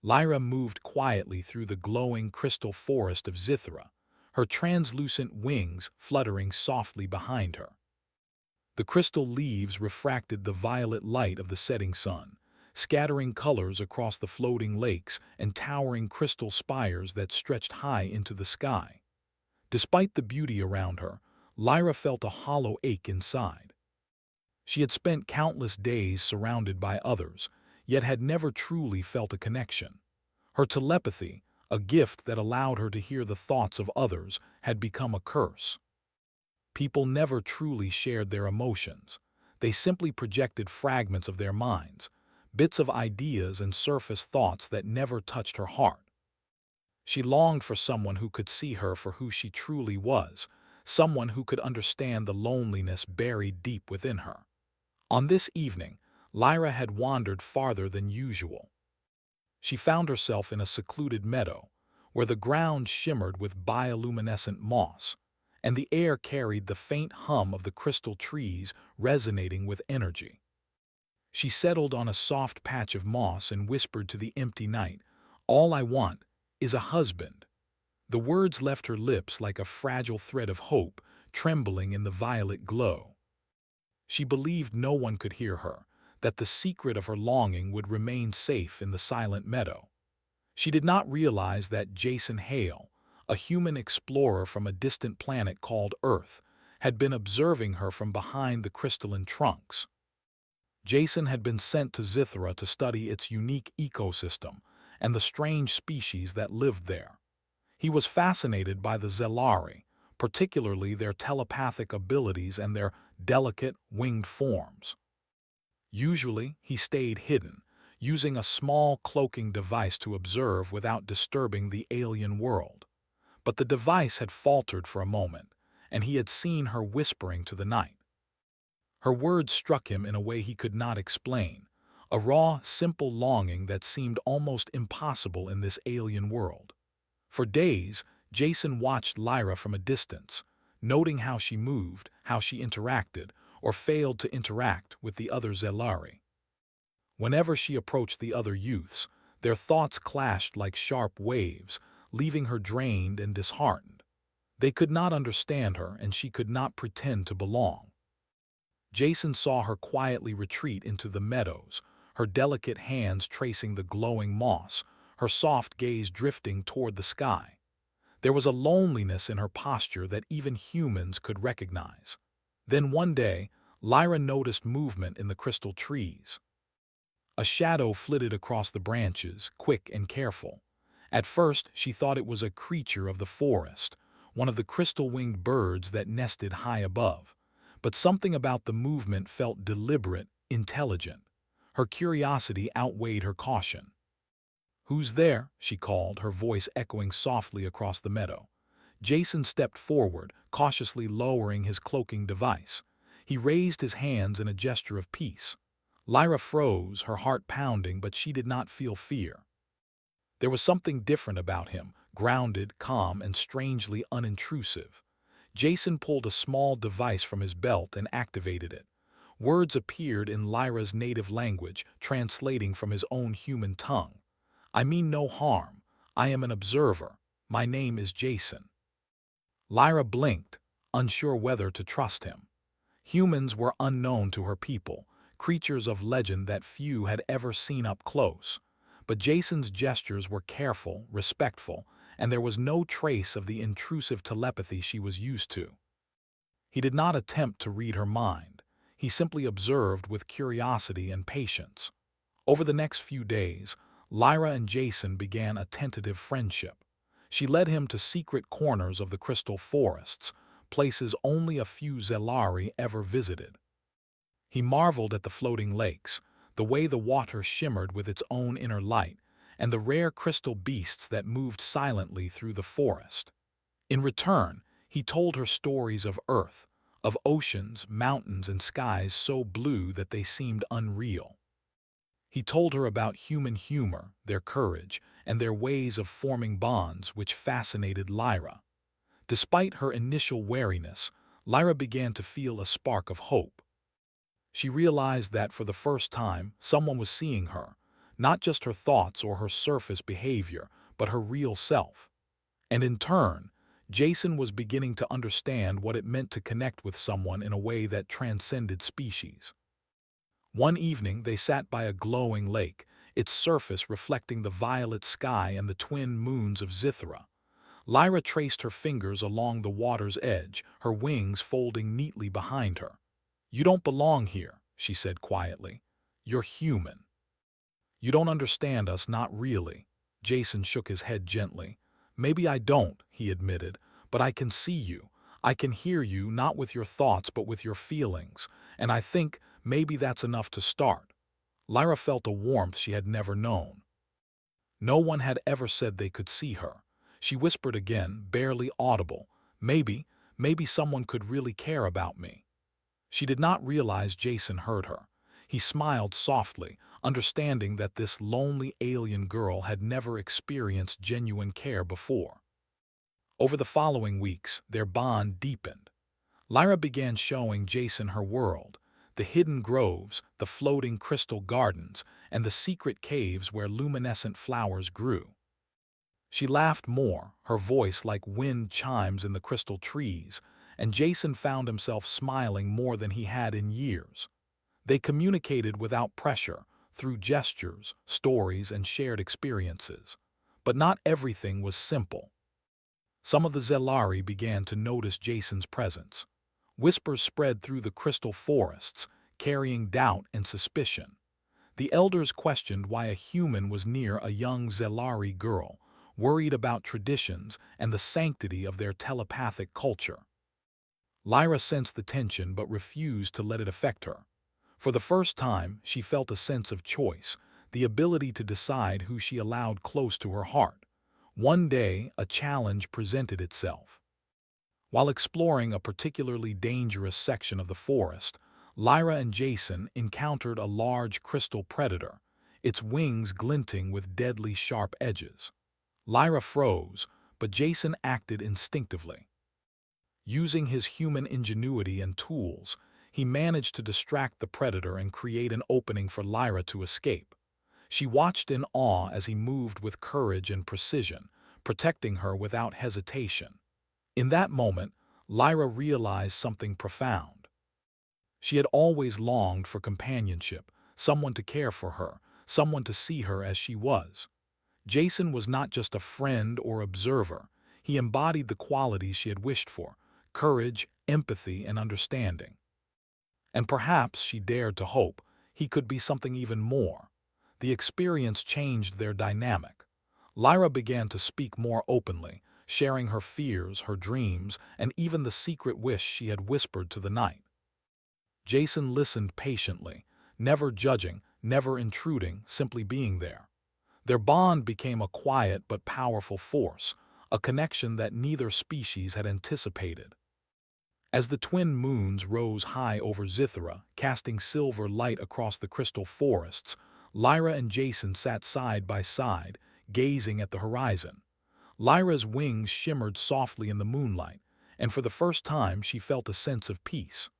Lyra moved quietly through the glowing crystal forest of Zithra, her translucent wings fluttering softly behind her. The crystal leaves refracted the violet light of the setting sun, scattering colors across the floating lakes and towering crystal spires that stretched high into the sky. Despite the beauty around her, Lyra felt a hollow ache inside. She had spent countless days surrounded by others, yet had never truly felt a connection. Her telepathy, a gift that allowed her to hear the thoughts of others, had become a curse. People never truly shared their emotions. They simply projected fragments of their minds, bits of ideas and surface thoughts that never touched her heart. She longed for someone who could see her for who she truly was, someone who could understand the loneliness buried deep within her. On this evening, Lyra had wandered farther than usual. She found herself in a secluded meadow, where the ground shimmered with bioluminescent moss, and the air carried the faint hum of the crystal trees resonating with energy. She settled on a soft patch of moss and whispered to the empty night, "All I want is a husband." The words left her lips like a fragile thread of hope, trembling in the violet glow. She believed no one could hear her, that the secret of her longing would remain safe in the silent meadow. She did not realize that Jason Hale, a human explorer from a distant planet called Earth, had been observing her from behind the crystalline trunks. Jason had been sent to Zithra to study its unique ecosystem and the strange species that lived there. He was fascinated by the Zelari, particularly their telepathic abilities and their delicate, winged forms. Usually, he stayed hidden, using a small cloaking device to observe without disturbing the alien world. But the device had faltered for a moment, and he had seen her whispering to the night. Her words struck him in a way he could not explain, a raw, simple longing that seemed almost impossible in this alien world. For days, Jason watched Lyra from a distance, noting how she moved, how she interacted, or failed to interact with the other Zelari. Whenever she approached the other youths, their thoughts clashed like sharp waves, leaving her drained and disheartened. They could not understand her, and she could not pretend to belong. Jason saw her quietly retreat into the meadows, her delicate hands tracing the glowing moss, her soft gaze drifting toward the sky. There was a loneliness in her posture that even humans could recognize. Then one day, Lyra noticed movement in the crystal trees. A shadow flitted across the branches, quick and careful. At first, she thought it was a creature of the forest, one of the crystal-winged birds that nested high above. But something about the movement felt deliberate, intelligent. Her curiosity outweighed her caution. "Who's there?" she called, her voice echoing softly across the meadow. Jason stepped forward, cautiously lowering his cloaking device. He raised his hands in a gesture of peace. Lyra froze, her heart pounding, but she did not feel fear. There was something different about him, grounded, calm, and strangely unintrusive. Jason pulled a small device from his belt and activated it. Words appeared in Lyra's native language, translating from his own human tongue. "I mean no harm. I am an observer. My name is Jason." Lyra blinked, unsure whether to trust him. Humans were unknown to her people, creatures of legend that few had ever seen up close. But Jason's gestures were careful, respectful, and there was no trace of the intrusive telepathy she was used to. He did not attempt to read her mind. He simply observed with curiosity and patience. Over the next few days, Lyra and Jason began a tentative friendship. She led him to secret corners of the crystal forests, places only a few Zelari ever visited. He marveled at the floating lakes, the way the water shimmered with its own inner light, and the rare crystal beasts that moved silently through the forest. In return, he told her stories of Earth, of oceans, mountains, and skies so blue that they seemed unreal. He told her about human humor, their courage, and their ways of forming bonds which fascinated Lyra. Despite her initial wariness, Lyra began to feel a spark of hope. She realized that for the first time, someone was seeing her, not just her thoughts or her surface behavior, but her real self. And in turn, Jason was beginning to understand what it meant to connect with someone in a way that transcended species. One evening, they sat by a glowing lake, its surface reflecting the violet sky and the twin moons of Zithra. Lyra traced her fingers along the water's edge, her wings folding neatly behind her. "You don't belong here," she said quietly. "You're human. You don't understand us, not really." Jason shook his head gently. "Maybe I don't," he admitted, "but I can see you. I can hear you, not with your thoughts but with your feelings, and I think maybe that's enough to start." Lyra felt a warmth she had never known. No one had ever said they could see her. She whispered again, barely audible, maybe someone could really care about me." She did not realize Jason heard her. He smiled softly, understanding that this lonely alien girl had never experienced genuine care before. Over the following weeks, their bond deepened. Lyra began showing Jason her world, the hidden groves, the floating crystal gardens, and the secret caves where luminescent flowers grew. She laughed more, her voice like wind chimes in the crystal trees, and Jason found himself smiling more than he had in years. They communicated without pressure, through gestures, stories, and shared experiences. But not everything was simple. Some of the Zelari began to notice Jason's presence. Whispers spread through the crystal forests, carrying doubt and suspicion. The elders questioned why a human was near a young Zelari girl, worried about traditions and the sanctity of their telepathic culture. Lyra sensed the tension but refused to let it affect her. For the first time, she felt a sense of choice, the ability to decide who she allowed close to her heart. One day, a challenge presented itself. While exploring a particularly dangerous section of the forest, Lyra and Jason encountered a large crystal predator, its wings glinting with deadly sharp edges. Lyra froze, but Jason acted instinctively. Using his human ingenuity and tools, he managed to distract the predator and create an opening for Lyra to escape. She watched in awe as he moved with courage and precision, protecting her without hesitation. In that moment, Lyra realized something profound. She had always longed for companionship, someone to care for her, someone to see her as she was. Jason was not just a friend or observer. He embodied the qualities she had wished for: courage, empathy, and understanding. And perhaps, she dared to hope, he could be something even more. The experience changed their dynamic. Lyra began to speak more openly, sharing her fears, her dreams, and even the secret wish she had whispered to the night. Jason listened patiently, never judging, never intruding, simply being there. Their bond became a quiet but powerful force, a connection that neither species had anticipated. As the twin moons rose high over Zithra, casting silver light across the crystal forests, Lyra and Jason sat side by side, gazing at the horizon. Lyra's wings shimmered softly in the moonlight, and for the first time she felt a sense of peace.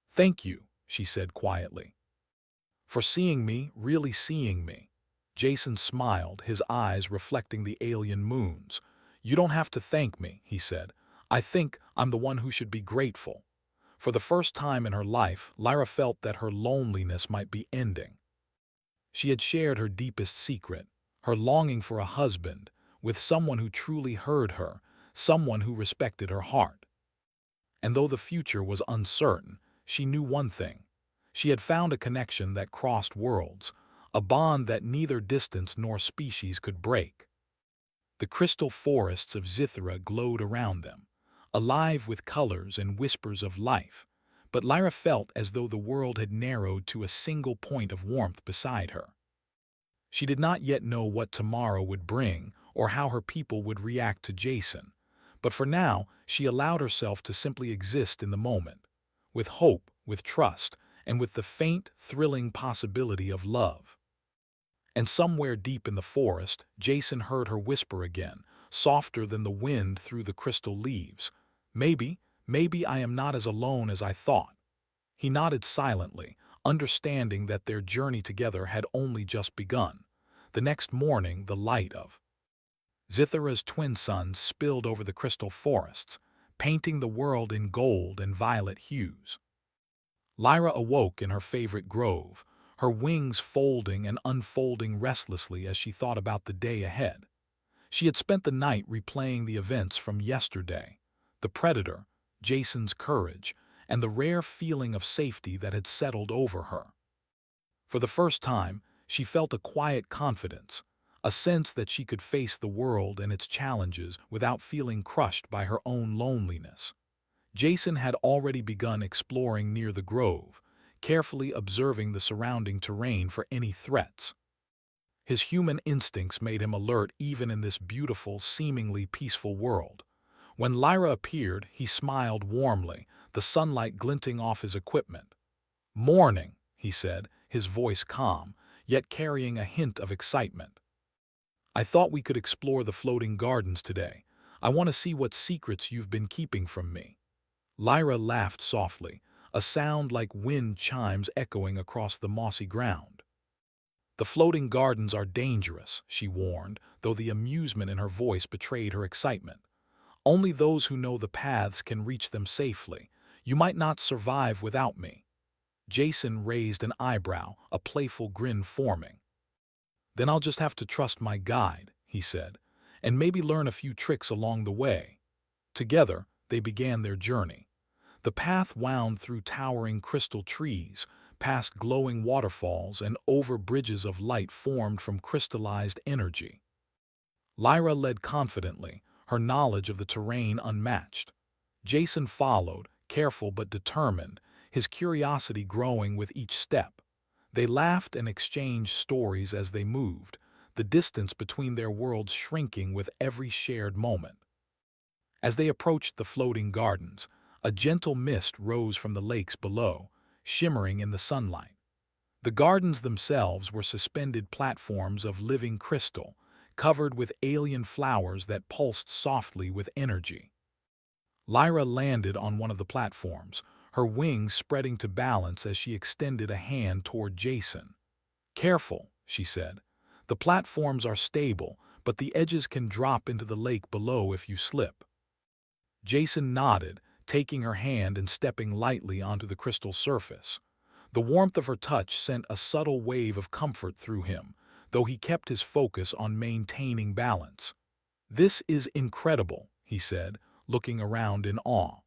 "Thank you," she said quietly, "for seeing me, really seeing me." Jason smiled, his eyes reflecting the alien moons. "You don't have to thank me," he said. "I think I'm the one who should be grateful." For the first time in her life, Lyra felt that her loneliness might be ending. She had shared her deepest secret, her longing for a husband, with someone who truly heard her, someone who respected her heart. And though the future was uncertain, she knew one thing. She had found a connection that crossed worlds, a bond that neither distance nor species could break. The crystal forests of Zithra glowed around them, alive with colors and whispers of life, but Lyra felt as though the world had narrowed to a single point of warmth beside her. She did not yet know what tomorrow would bring or how her people would react to Jason, but for now she allowed herself to simply exist in the moment, with hope, with trust, and with the faint, thrilling possibility of love. And somewhere deep in the forest, Jason heard her whisper again, softer than the wind through the crystal leaves. Maybe I am not as alone as I thought." He nodded silently, understanding that their journey together had only just begun. The next morning, the light of Zithra's twin suns spilled over the crystal forests, painting the world in gold and violet hues. Lyra awoke in her favorite grove, her wings folding and unfolding restlessly as she thought about the day ahead. She had spent the night replaying the events from yesterday, the predator, Jason's courage, and the rare feeling of safety that had settled over her. For the first time, she felt a quiet confidence, a sense that she could face the world and its challenges without feeling crushed by her own loneliness. Jason had already begun exploring near the grove, carefully observing the surrounding terrain for any threats. His human instincts made him alert even in this beautiful, seemingly peaceful world. When Lyra appeared, he smiled warmly, the sunlight glinting off his equipment. "Morning," he said, his voice calm, yet carrying a hint of excitement. "I thought we could explore the floating gardens today. I want to see what secrets you've been keeping from me." Lyra laughed softly, a sound like wind chimes echoing across the mossy ground. "The floating gardens are dangerous," she warned, though the amusement in her voice betrayed her excitement. "Only those who know the paths can reach them safely. You might not survive without me." Jason raised an eyebrow, a playful grin forming. "Then I'll just have to trust my guide," he said, "and maybe learn a few tricks along the way." Together, they began their journey. The path wound through towering crystal trees, past glowing waterfalls, and over bridges of light formed from crystallized energy. Lyra led confidently, her knowledge of the terrain unmatched. Jason followed, careful but determined, his curiosity growing with each step. They laughed and exchanged stories as they moved, the distance between their worlds shrinking with every shared moment. As they approached the floating gardens, a gentle mist rose from the lakes below, shimmering in the sunlight. The gardens themselves were suspended platforms of living crystal, covered with alien flowers that pulsed softly with energy. Lyra landed on one of the platforms, her wings spreading to balance as she extended a hand toward Jason. "Careful," she said. "The platforms are stable, but the edges can drop into the lake below if you slip." Jason nodded, taking her hand and stepping lightly onto the crystal surface. The warmth of her touch sent a subtle wave of comfort through him, though he kept his focus on maintaining balance. "This is incredible," he said, looking around in awe.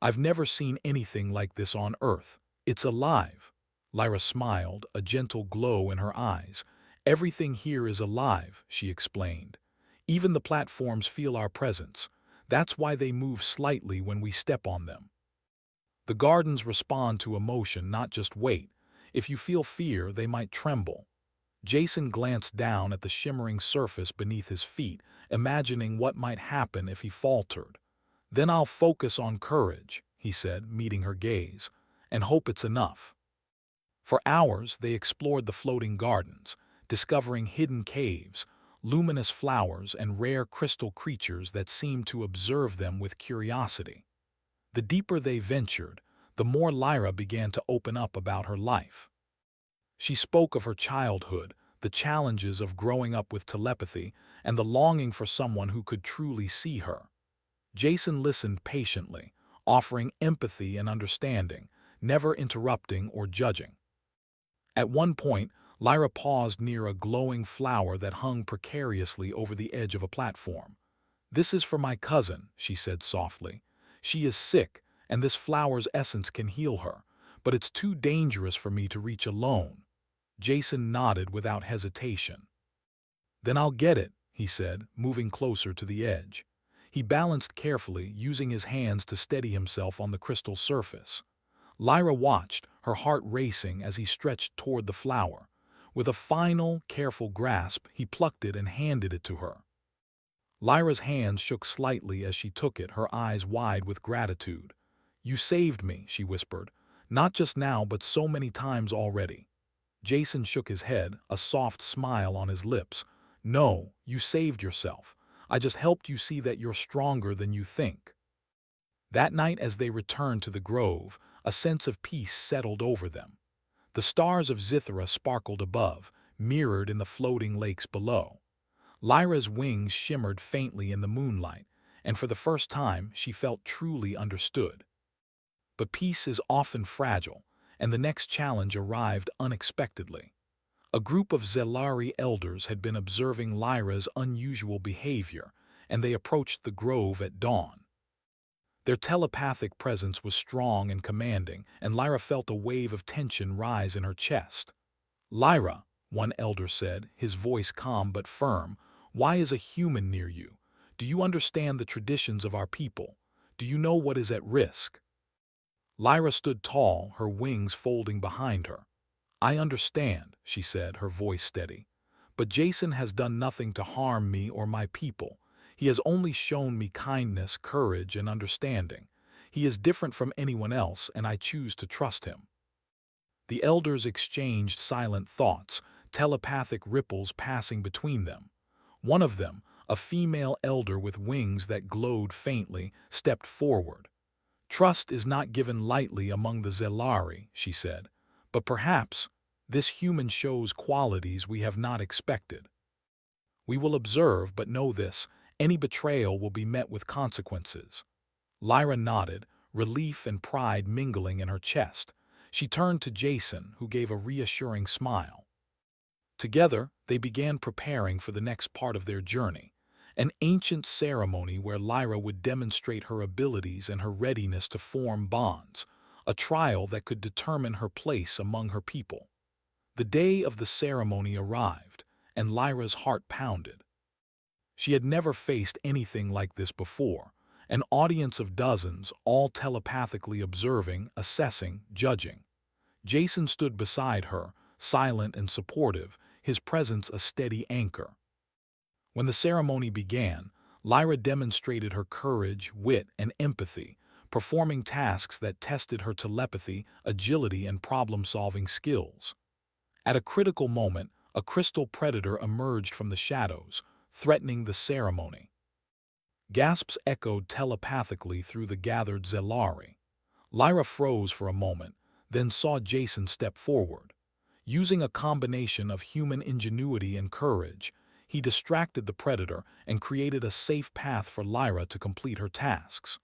"I've never seen anything like this on Earth. It's alive." Lyra smiled, a gentle glow in her eyes. "Everything here is alive," she explained. "Even the platforms feel our presence. That's why they move slightly when we step on them. The gardens respond to emotion, not just weight. If you feel fear, they might tremble." Jason glanced down at the shimmering surface beneath his feet, imagining what might happen if he faltered. "Then I'll focus on courage," he said, meeting her gaze, "and hope it's enough." For hours, they explored the floating gardens, discovering hidden caves, luminous flowers, and rare crystal creatures that seemed to observe them with curiosity. The deeper they ventured, the more Lyra began to open up about her life. She spoke of her childhood, the challenges of growing up with telepathy, and the longing for someone who could truly see her. Jason listened patiently, offering empathy and understanding, never interrupting or judging. At one point, Lyra paused near a glowing flower that hung precariously over the edge of a platform. "This is for my cousin," she said softly. "She is sick, and this flower's essence can heal her, but it's too dangerous for me to reach alone." Jason nodded without hesitation. "Then I'll get it," he said, moving closer to the edge. He balanced carefully, using his hands to steady himself on the crystal surface. Lyra watched, her heart racing as he stretched toward the flower. With a final, careful grasp, he plucked it and handed it to her. Lyra's hands shook slightly as she took it, her eyes wide with gratitude. "You saved me," she whispered. "Not just now, but so many times already." Jason shook his head, a soft smile on his lips. "No, you saved yourself. I just helped you see that you're stronger than you think." That night, as they returned to the grove, a sense of peace settled over them. The stars of Zithra sparkled above, mirrored in the floating lakes below. Lyra's wings shimmered faintly in the moonlight, and for the first time she felt truly understood. But peace is often fragile, and the next challenge arrived unexpectedly. A group of Zelari elders had been observing Lyra's unusual behavior, and they approached the grove at dawn. Their telepathic presence was strong and commanding, and Lyra felt a wave of tension rise in her chest. "Lyra," one elder said, his voice calm but firm, "why is a human near you? Do you understand the traditions of our people? Do you know what is at risk?" Lyra stood tall, her wings folding behind her. "I understand," she said, her voice steady. "But Jason has done nothing to harm me or my people. He has only shown me kindness, courage, and understanding. He is different from anyone else, and I choose to trust him." The elders exchanged silent thoughts, telepathic ripples passing between them. One of them, a female elder with wings that glowed faintly, stepped forward. "Trust is not given lightly among the Zelari," she said, "but perhaps this human shows qualities we have not expected. We will observe, but know this, any betrayal will be met with consequences." Lyra nodded, relief and pride mingling in her chest. She turned to Jason, who gave a reassuring smile. Together, they began preparing for the next part of their journey, an ancient ceremony where Lyra would demonstrate her abilities and her readiness to form bonds, a trial that could determine her place among her people. The day of the ceremony arrived, and Lyra's heart pounded. She had never faced anything like this before, an audience of dozens, all telepathically observing, assessing, judging. Jason stood beside her, silent and supportive, his presence a steady anchor. When the ceremony began, Lyra demonstrated her courage, wit, and empathy, performing tasks that tested her telepathy, agility, and problem-solving skills. At a critical moment, a crystal predator emerged from the shadows, threatening the ceremony. Gasps echoed telepathically through the gathered Zelari. Lyra froze for a moment, then saw Jason step forward. Using a combination of human ingenuity and courage, he distracted the predator and created a safe path for Lyra to complete her tasks.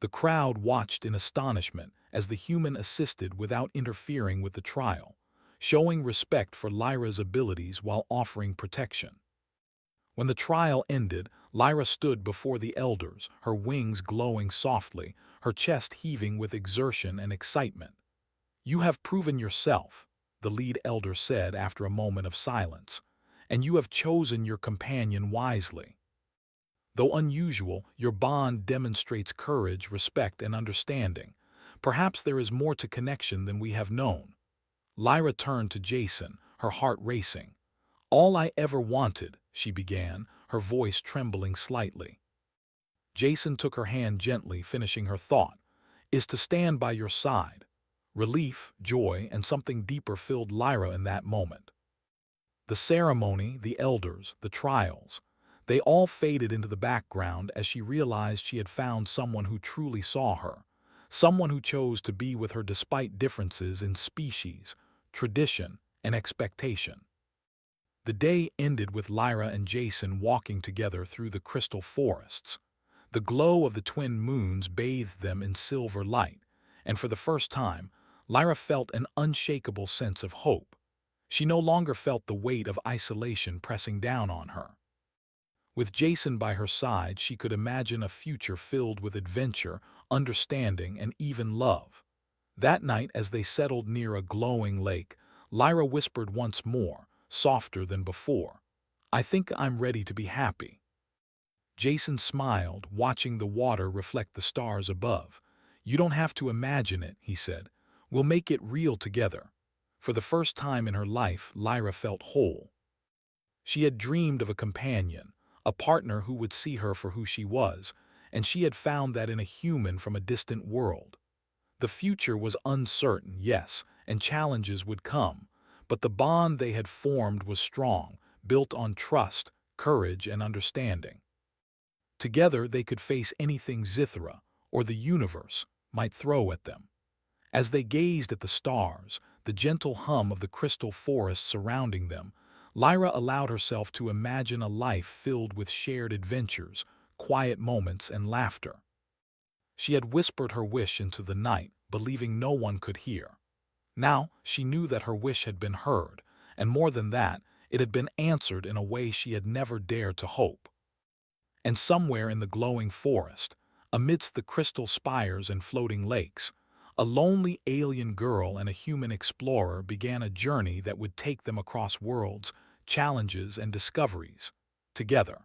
The crowd watched in astonishment as the human assisted without interfering with the trial, showing respect for Lyra's abilities while offering protection. When the trial ended, Lyra stood before the elders, her wings glowing softly, her chest heaving with exertion and excitement. "You have proven yourself," the lead elder said after a moment of silence, "and you have chosen your companion wisely. Though unusual, your bond demonstrates courage, respect, and understanding. Perhaps there is more to connection than we have known." Lyra turned to Jason, her heart racing. "All I ever wanted," she began, her voice trembling slightly. Jason took her hand gently, finishing her thought, "is to stand by your side." Relief, joy, and something deeper filled Lyra in that moment. The ceremony, the elders, the trials, they all faded into the background as she realized she had found someone who truly saw her, someone who chose to be with her despite differences in species, tradition, and expectation. The day ended with Lyra and Jason walking together through the crystal forests. The glow of the twin moons bathed them in silver light, and for the first time, Lyra felt an unshakable sense of hope. She no longer felt the weight of isolation pressing down on her. With Jason by her side, she could imagine a future filled with adventure, understanding, and even love. That night, as they settled near a glowing lake, Lyra whispered once more, softer than before, "I think I'm ready to be happy." Jason smiled, watching the water reflect the stars above. "You don't have to imagine it," he said. "We'll make it real together." For the first time in her life, Lyra felt whole. She had dreamed of a companion, a partner who would see her for who she was, and she had found that in a human from a distant world. The future was uncertain, yes, and challenges would come, but the bond they had formed was strong, built on trust, courage, and understanding. Together they could face anything Zithra, or the universe, might throw at them. As they gazed at the stars, the gentle hum of the crystal forest surrounding them, Lyra allowed herself to imagine a life filled with shared adventures, quiet moments, and laughter. She had whispered her wish into the night, believing no one could hear. Now she knew that her wish had been heard, and more than that, it had been answered in a way she had never dared to hope. And somewhere in the glowing forest, amidst the crystal spires and floating lakes, a lonely alien girl and a human explorer began a journey that would take them across worlds, challenges, and discoveries, together.